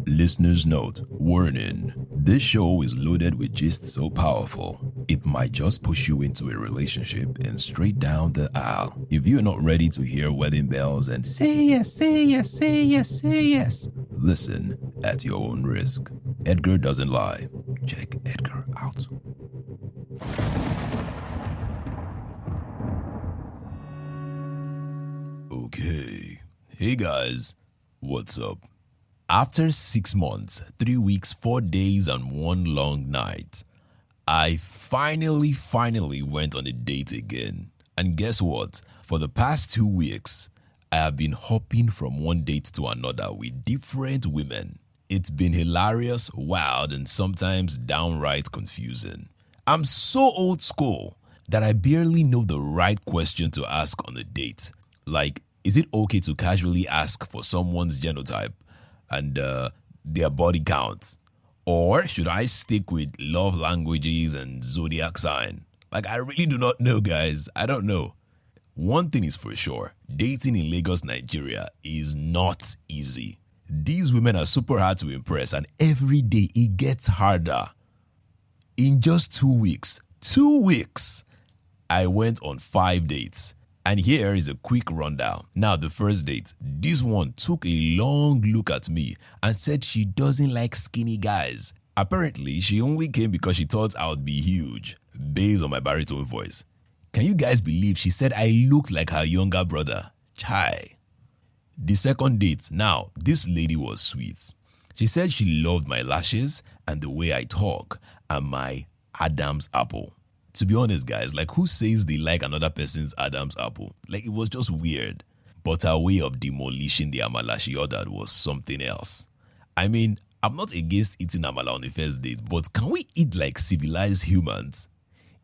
Listener's note, warning. This show is loaded with gist so powerful, it might just push you into a relationship and straight down the aisle. If you're not ready to hear wedding bells and say yes, say yes, say yes, say yes, listen at your own risk. Edgar doesn't lie. Check Edgar out. Okay. Hey guys, what's up? After 6 months, 3 weeks, 4 days, and 1 long night, I finally went on a date again. And guess what? For the past 2 weeks, I have been hopping from one date to another with different women. It's been hilarious, wild, and sometimes downright confusing. I'm so old school that I barely know the right question to ask on a date. Like, is it okay to casually ask for someone's genotype and their body count? Or should I stick with love languages and zodiac sign? Like, I really do not know, guys. I don't know. One thing is for sure, dating in Lagos, Nigeria is not easy. These women are super hard to impress, and every day it gets harder. In just 2 weeks, I went on 5 dates. And here is a quick rundown. Now, the first date, this one took a long look at me and said she doesn't like skinny guys. Apparently, she only came because she thought I would be huge, based on my baritone voice. Can you guys believe she said I looked like her younger brother? Chai. The second date, now, this lady was sweet. She said she loved my lashes and the way I talk and my Adam's apple. To be honest, guys, like, who says they like another person's Adam's apple? Like, it was just weird. But her way of demolishing the amala she ordered was something else. I mean, I'm not against eating amala on the first date, but can we eat like civilized humans?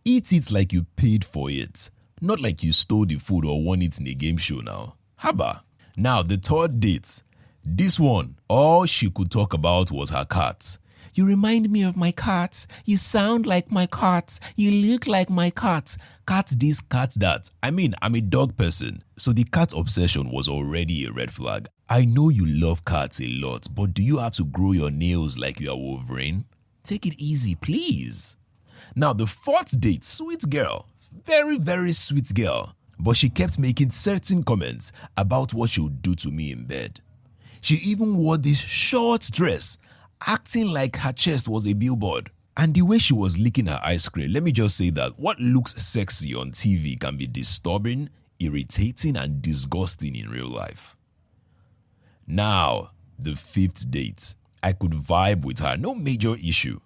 Eat it like you paid for it, not like you stole the food or won it in a game show now. Haba. Now, the third date. This one, all she could talk about was her cat. You remind me of my cat. You sound like my cat. You look like my cat. Cat this, cat that. I mean, I'm a dog person, so the cat obsession was already a red flag. I know you love cats a lot, but do you have to grow your nails like you are Wolverine? Take it easy, please. Now, the fourth date, sweet girl. Very sweet girl. But she kept making certain comments about what she would do to me in bed. She even wore this short dress, acting like her chest was a billboard. And the way she was licking her ice cream, let me just say that what looks sexy on TV can be disturbing, irritating, and disgusting in real life. Now, the fifth date. I could vibe with her, no major issue.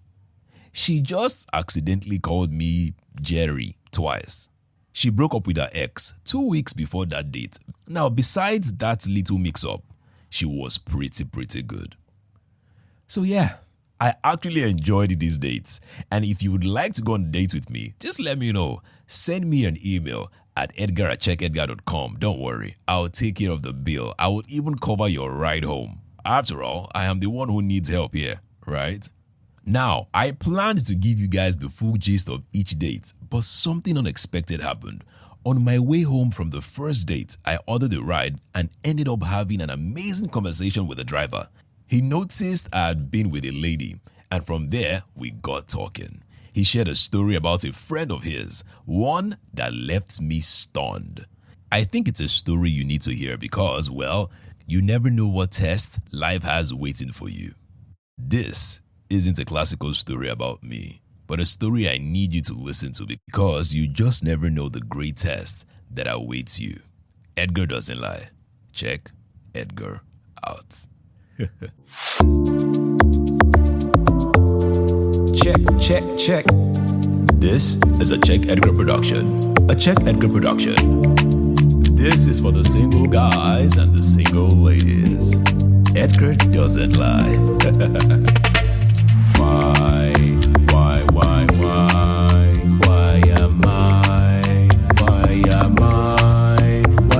She just accidentally called me Jerry twice. She broke up with her ex 2 weeks before that date. Now, besides that little mix-up, she was pretty good. So yeah, I actually enjoyed these dates, and if you would like to go on a date with me, just let me know. Send me an email at edgar@checkedgar.com. Don't worry, I'll take care of the bill. I will even cover your ride home. After all, I am the one who needs help here, right? Now, I planned to give you guys the full gist of each date, but something unexpected happened. On my way home from the first date, I ordered a ride and ended up having an amazing conversation with the driver. He noticed I had been with a lady, and from there, we got talking. He shared a story about a friend of his, one that left me stunned. I think it's a story you need to hear because, well, you never know what test life has waiting for you. This isn't a classical story about me, but a story I need you to listen to because you just never know the great test that awaits you. Edgar doesn't lie. Check Edgar out. Check. This is a Check Edgar production. A Check Edgar production. This is for the single guys and the single ladies. Edgar doesn't lie. Why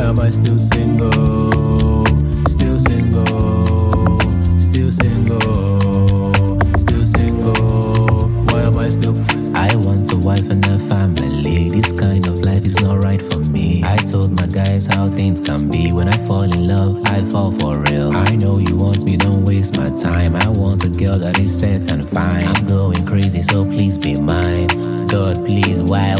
am I still single? Still single. Why am I still? I want a wife and a family. This kind of life is not right for me. I told my guys how things can be. When I fall in love, I fall for real. I know you want me, don't waste my time. I so please be mine. God, please, why?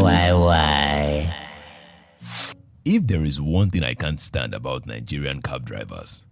If there is one thing I can't stand about Nigerian cab drivers,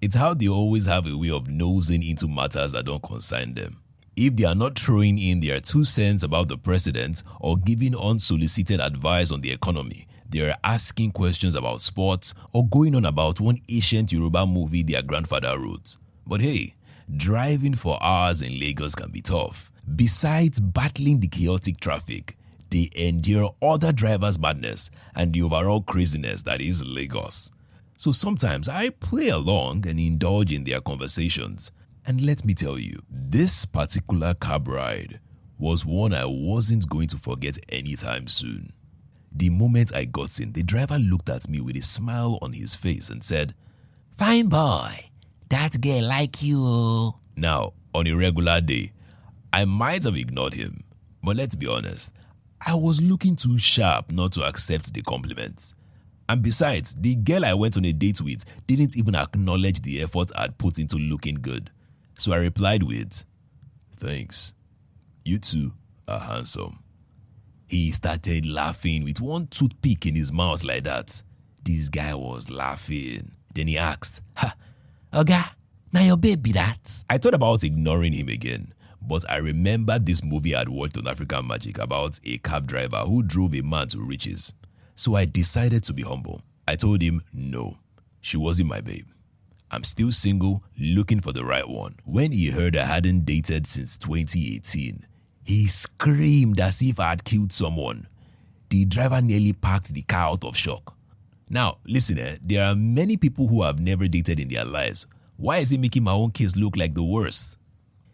it's how they always have a way of nosing into matters that don't concern them. If they are not throwing in their 2 cents about the president or giving unsolicited advice on the economy, they are asking questions about sports or going on about one ancient Yoruba movie their grandfather wrote. But hey, driving for hours in Lagos can be tough. Besides battling the chaotic traffic, they endure other drivers' madness and the overall craziness that is Lagos. So sometimes I play along and indulge in their conversations. And let me tell you, this particular cab ride was one I wasn't going to forget anytime soon. The moment I got in, the driver looked at me with a smile on his face and said, "Fine boy, that girl like you." Now, on a regular day, I might have ignored him, but let's be honest, I was looking too sharp not to accept the compliments. And besides, the girl I went on a date with didn't even acknowledge the effort I'd put into looking good. So I replied with, "Thanks. You too are handsome." He started laughing with one toothpick in his mouth like that. This guy was laughing. Then he asked, "Ha, Oga, now your baby that?" I thought about ignoring him again, but I remembered this movie I'd watched on African Magic about a cab driver who drove a man to riches. So I decided to be humble. I told him, no, she wasn't my babe. I'm still single, looking for the right one. When he heard I hadn't dated since 2018, he screamed as if I had killed someone. The driver nearly parked the car out of shock. Now, listen, there are many people who have never dated in their lives. Why is he making my own case look like the worst?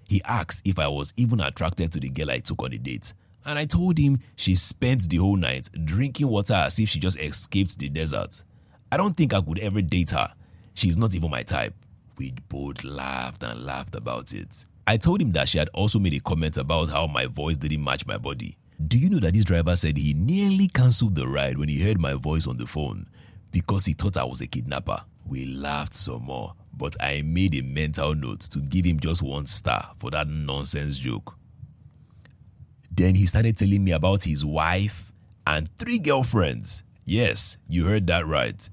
He asked if I was even attracted to the girl I took on a date. And I told him she spent the whole night drinking water as if she just escaped the desert. I don't think I could ever date her. She's not even my type. We both laughed and laughed about it. I told him that she had also made a comment about how my voice didn't match my body. Do you know that this driver said he nearly cancelled the ride when he heard my voice on the phone because he thought I was a kidnapper? We laughed some more, but I made a mental note to give him just 1 star for that nonsense joke. Then he started telling me about his wife and 3 girlfriends. Yes, you heard that right.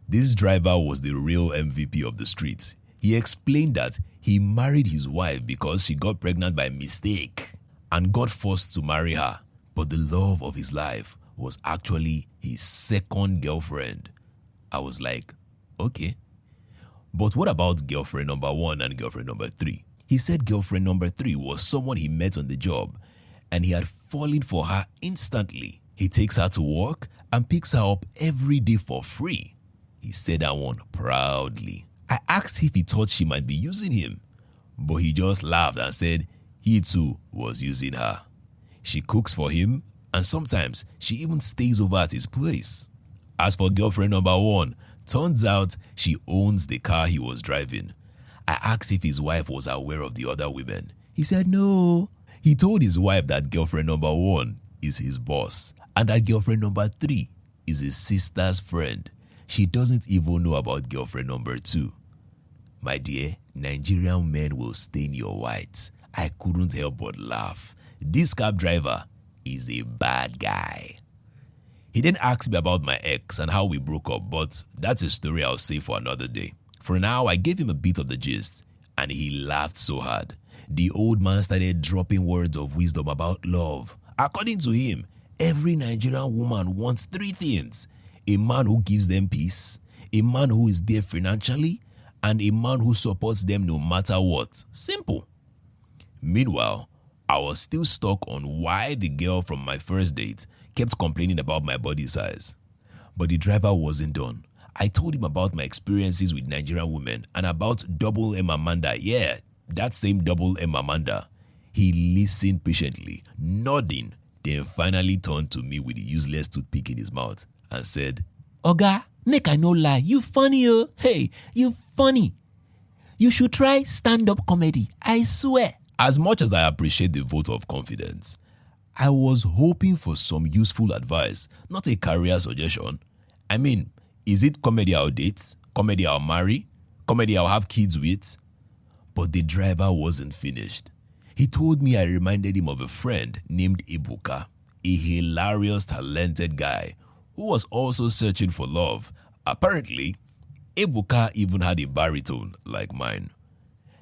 This driver was the real MVP of the street. He explained that he married his wife because she got pregnant by mistake and got forced to marry her. But the love of his life was actually his 2nd girlfriend. I was like, okay. But what about girlfriend number 1 and girlfriend number 3? He said girlfriend number 3 was someone he met on the job and he had fallen for her instantly. He takes her to work and picks her up every day for free. He said that one proudly. I asked if he thought she might be using him, but he just laughed and said he too was using her. She cooks for him and sometimes she even stays over at his place. As for girlfriend number 1, turns out she owns the car he was driving. I asked if his wife was aware of the other women. He said no. He told his wife that girlfriend number 1 is his boss and that girlfriend number 3 is his sister's friend. She doesn't even know about girlfriend number 2. My dear, Nigerian men will stain your white. I couldn't help but laugh. This cab driver is a bad guy. He then asked me about my ex and how we broke up, but that's a story I'll save for another day. For now, I gave him a bit of the gist and he laughed so hard. The old man started dropping words of wisdom about love. According to him, every Nigerian woman wants 3 things. A man who gives them peace, a man who is there financially, and a man who supports them no matter what. Simple. Meanwhile, I was still stuck on why the girl from my first date kept complaining about my body size. But the driver wasn't done. I told him about my experiences with Nigerian women and about Double M Amanda. Yeah, that same Double M Amanda. He listened patiently, nodding, then finally turned to me with a useless toothpick in his mouth and said, "Oga, make I no lie, you funny oh. Hey, you funny. You should try stand-up comedy, I swear." As much as I appreciate the vote of confidence, I was hoping for some useful advice, not a career suggestion. I mean, is it comedy I'll date? Comedy I'll marry? Comedy I'll have kids with? But the driver wasn't finished. He told me I reminded him of a friend named Ebuka, a hilarious, talented guy who was also searching for love. Apparently, Ebuka even had a baritone like mine.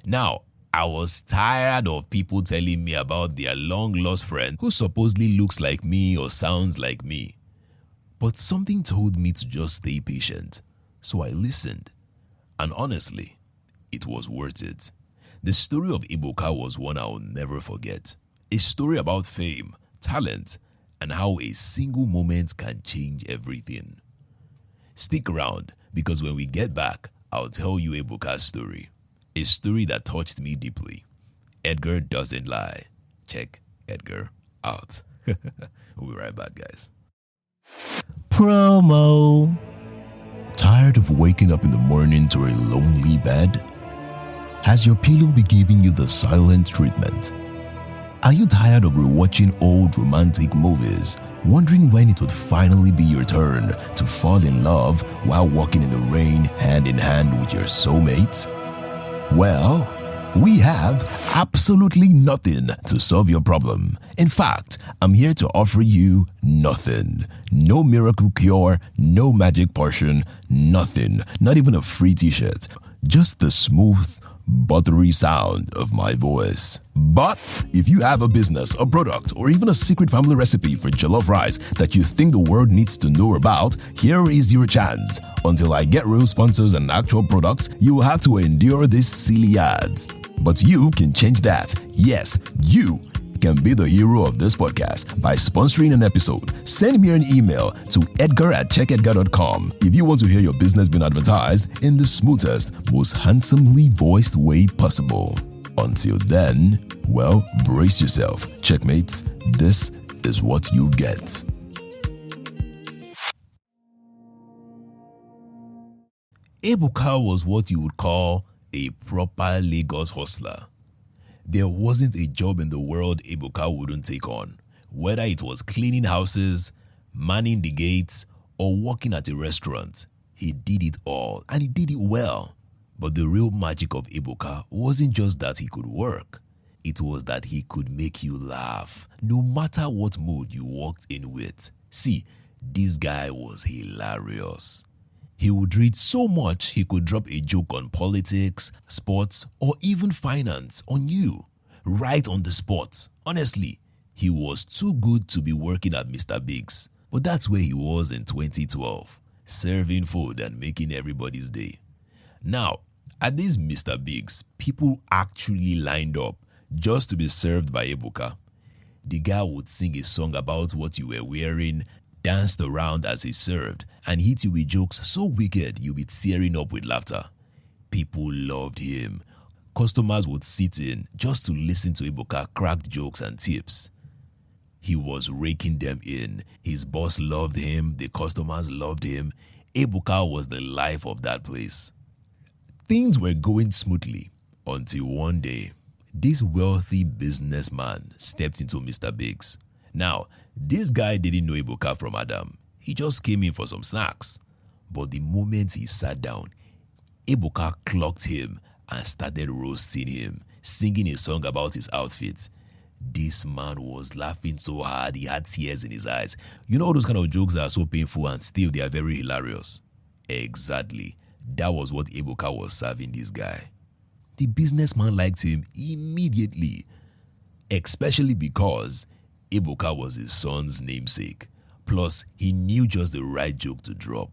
Now, I was tired of people telling me about their long-lost friend who supposedly looks like me or sounds like me. But something told me to just stay patient, so I listened. And honestly, it was worth it. The story of Ebuka was one I will never forget. A story about fame, talent, and how a single moment can change everything. Stick around, because when we get back, I'll tell you Ebuka's story. A story that touched me deeply. Edgar doesn't lie. Check Edgar out. We'll be right back, guys. Promo. Tired of waking up in the morning to a lonely bed? Has your pillow been giving you the silent treatment? Are you tired of rewatching old romantic movies, wondering when it would finally be your turn to fall in love while walking in the rain hand in hand with your soulmate? Well, we have absolutely nothing to solve your problem. In fact, I'm here to offer you nothing. No miracle cure, no magic potion, nothing. Not even a free t-shirt. Just the smooth, buttery sound of my voice. But if you have a business, a product, or even a secret family recipe for jollof rice that you think the world needs to know about, here is your chance. Until I get real sponsors and actual products, you will have to endure these silly ads. But you can change that. Yes, you can be the hero of this podcast by sponsoring an episode. Send me an email to edgar@checkedgar.com if you want to hear your business being advertised in the smoothest, most handsomely voiced way possible. Until then, well, brace yourself. Checkmates, this is what you get. Ebuka was what you would call a proper Lagos hustler. There wasn't a job in the world Ebuka wouldn't take on, whether it was cleaning houses, manning the gates, or working at a restaurant. He did it all, and he did it well. But the real magic of Ebuka wasn't just that he could work. It was that he could make you laugh, no matter what mood you walked in with. See, this guy was hilarious. He would read so much he could drop a joke on politics, sports, or even finance on you, right on the spot. Honestly, he was too good to be working at Mr. Biggs. But that's where he was in 2012, serving food and making everybody's day. Now, at this Mr. Biggs, people actually lined up just to be served by Ebuka. The guy would sing a song about what you were wearing, danced around as he served, and hit you with jokes so wicked you'd be tearing up with laughter. People loved him. Customers would sit in just to listen to Ebuka crack jokes and tips. He was raking them in. His boss loved him. The customers loved him. Ebuka was the life of that place. Things were going smoothly until one day, this wealthy businessman stepped into Mr. Biggs. Now, this guy didn't know Ebuka from Adam. He just came in for some snacks. But the moment he sat down, Ebuka clocked him and started roasting him, singing a song about his outfit. This man was laughing so hard he had tears in his eyes. You know those kind of jokes that are so painful and still they are very hilarious? Exactly. That was what Ebuka was serving this guy. The businessman liked him immediately, especially because Ebuka was his son's namesake. Plus, he knew just the right joke to drop.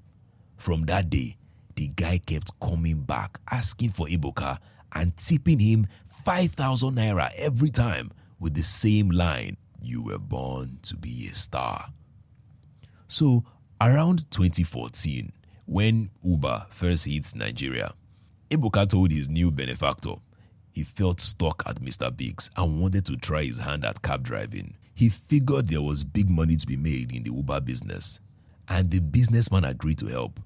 From that day, the guy kept coming back, asking for Ebuka and tipping him 5,000 naira every time with the same line, "You were born to be a star." So, around 2014, when Uber first hit Nigeria, Ebuka told his new benefactor he felt stuck at Mr. Biggs and wanted to try his hand at cab driving. He figured there was big money to be made in the Uber business, and the businessman agreed to help.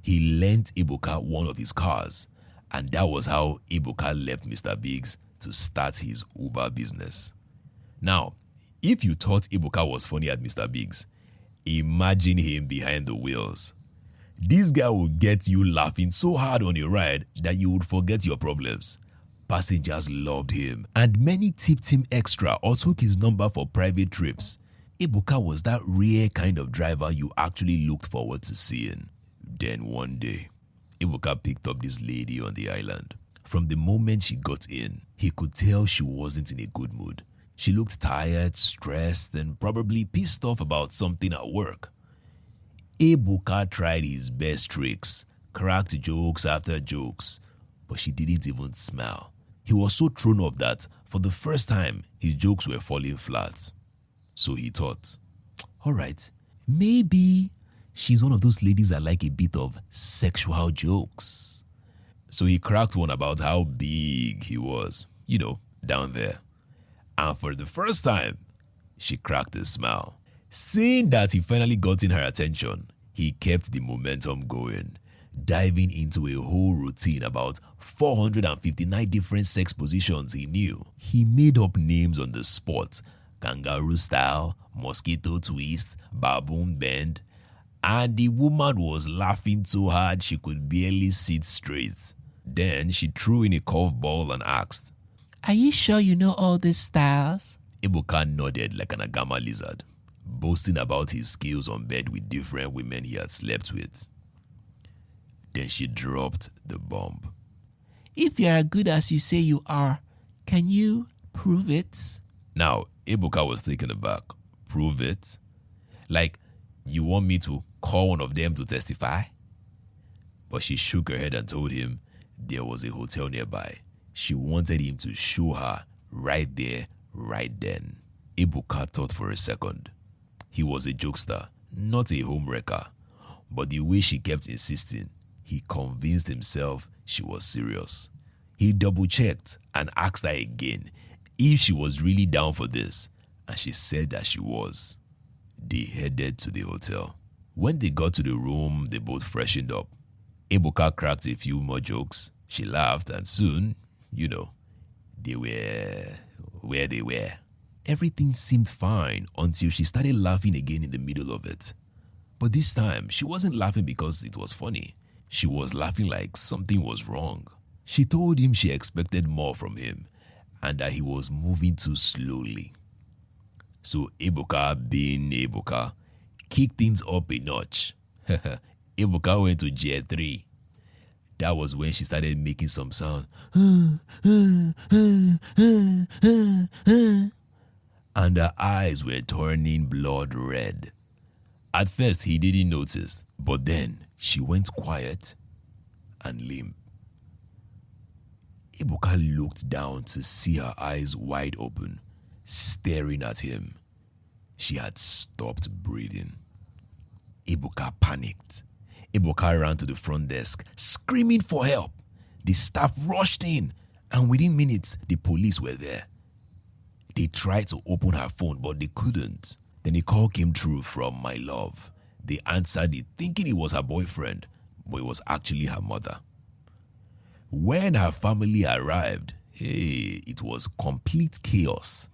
He lent Ebuka one of his cars, and that was how Ebuka left Mr. Biggs to start his Uber business. Now, if you thought Ebuka was funny at Mr. Biggs, imagine him behind the wheels. This guy will get you laughing so hard on your ride that you would forget your problems. Passengers loved him, and many tipped him extra or took his number for private trips. Ebuka was that rare kind of driver you actually looked forward to seeing. Then one day, Ebuka picked up this lady on the island. From the moment she got in, he could tell she wasn't in a good mood. She looked tired, stressed, and probably pissed off about something at work. Ebuka tried his best tricks, cracked jokes after jokes, but she didn't even smile. He was so thrown off that, for the first time, his jokes were falling flat. So he thought, alright, maybe she's one of those ladies that like a bit of sexual jokes. So he cracked one about how big he was, down there. And for the first time, she cracked a smile. Seeing that he finally got in her attention, he kept the momentum going, diving into a whole routine about 459 different sex positions he knew. He made up names on the spot: kangaroo style, mosquito twist, baboon bend, and the woman was laughing so hard she could barely sit straight. Then she threw in a curveball and asked, Are you sure you know all these styles? Ebuka nodded like an agama lizard, boasting about his skills on bed with different women he had slept with. Then she dropped the bomb. If you're as good as you say you are, can you prove it? Now, Ebuka was taken aback. Prove it? Like, you want me to call one of them to testify? But she shook her head and told him there was a hotel nearby. She wanted him to show her right there, right then. Ebuka thought for a second. He was a jokester, not a homewrecker. But the way she kept insisting, he convinced himself she was serious. He double-checked and asked her again if she was really down for this, and she said that she was. They headed to the hotel. When they got to the room, they both freshened up. Ebuka cracked a few more jokes. She laughed, and soon, they were where they were. Everything seemed fine until she started laughing again in the middle of it. But this time, she wasn't laughing because it was funny. She was laughing like something was wrong. She told him she expected more from him and that he was moving too slowly. So Ebuka, being Ebuka, kicked things up a notch. Ebuka went to gear 3. That was when she started making some sound. And her eyes were turning blood red. At first, he didn't notice, but then she went quiet and limp. Ebuka looked down to see her eyes wide open, staring at him. She had stopped breathing. Ebuka panicked. Ebuka ran to the front desk, screaming for help. The staff rushed in, and within minutes, the police were there. They tried to open her phone, but they couldn't. Then a call came through from my love. They answered it thinking it was her boyfriend, but it was actually her mother. When her family arrived, it was complete chaos.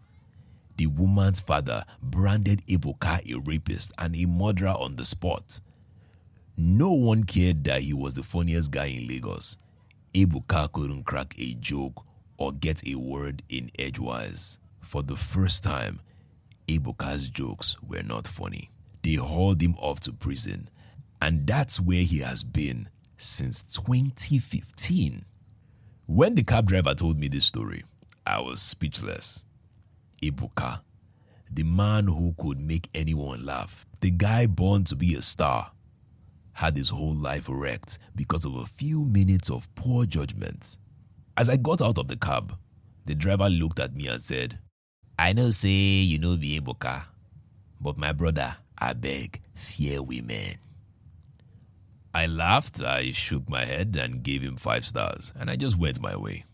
The woman's father branded Ebuka a rapist and a murderer on the spot. No one cared that he was the funniest guy in Lagos. Ebuka couldn't crack a joke or get a word in edgewise. For the first time, Ebuka's jokes were not funny. They hauled him off to prison, and that's where he has been since 2015. When the cab driver told me this story, I was speechless. Ebuka, the man who could make anyone laugh, the guy born to be a star, had his whole life wrecked because of a few minutes of poor judgment. As I got out of the cab, the driver looked at me and said, I know say you know be Ebuka, but my brother, I beg, fear women. I laughed, I shook my head and gave him 5 stars, and I just went my way.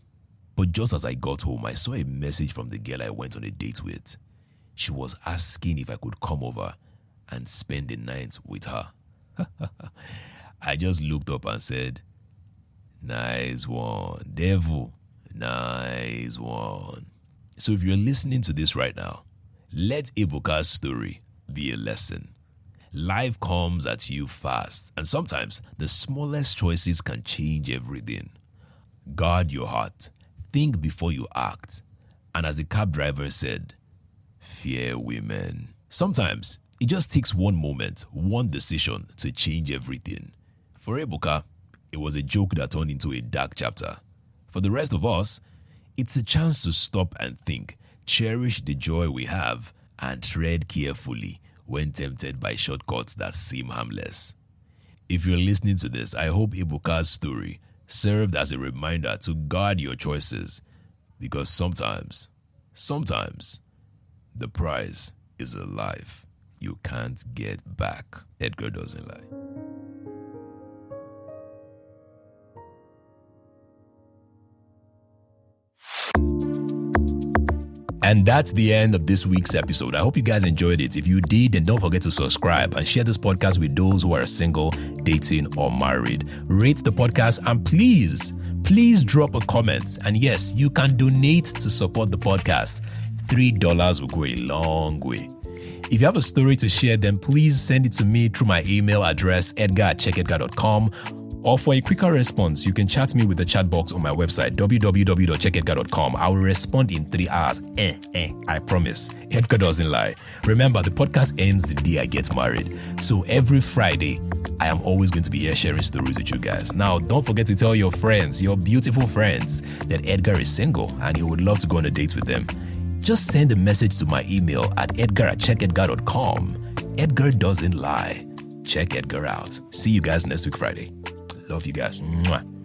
But just as I got home, I saw a message from the girl I went on a date with. She was asking if I could come over and spend the night with her. I just looked up and said, nice one, devil, nice one. So if you're listening to this right now, let Ebuka's story be a lesson. Life comes at you fast, and sometimes the smallest choices can change everything. Guard your heart, think before you act. And as the cab driver said, fear women. Sometimes it just takes one moment, one decision to change everything. For Ebuka, it was a joke that turned into a dark chapter. For the rest of us, it's a chance to stop and think, cherish the joy we have, and tread carefully when tempted by shortcuts that seem harmless. If you're listening to this, I hope Ebuka's story served as a reminder to guard your choices, because sometimes, the prize is a life you can't get back. Edgar doesn't lie. And that's the end of this week's episode. I hope you guys enjoyed it. If you did, then don't forget to subscribe and share this podcast with those who are single, dating, or married. Rate the podcast and please drop a comment. And yes, you can donate to support the podcast. $3 will go a long way. If you have a story to share, then please send it to me through my email address, edgar@checkedgar.com. Or for a quicker response, you can chat me with the chat box on my website, www.checkedgar.com. I will respond in 3 hours. I promise. Edgar doesn't lie. Remember, the podcast ends the day I get married. So every Friday, I am always going to be here sharing stories with you guys. Now, don't forget to tell your friends, your beautiful friends, that Edgar is single and he would love to go on a date with them. Just send a message to my email at edgar@checkedgar.com. Edgar doesn't lie. Check Edgar out. See you guys next week Friday. Love you guys. Mwah.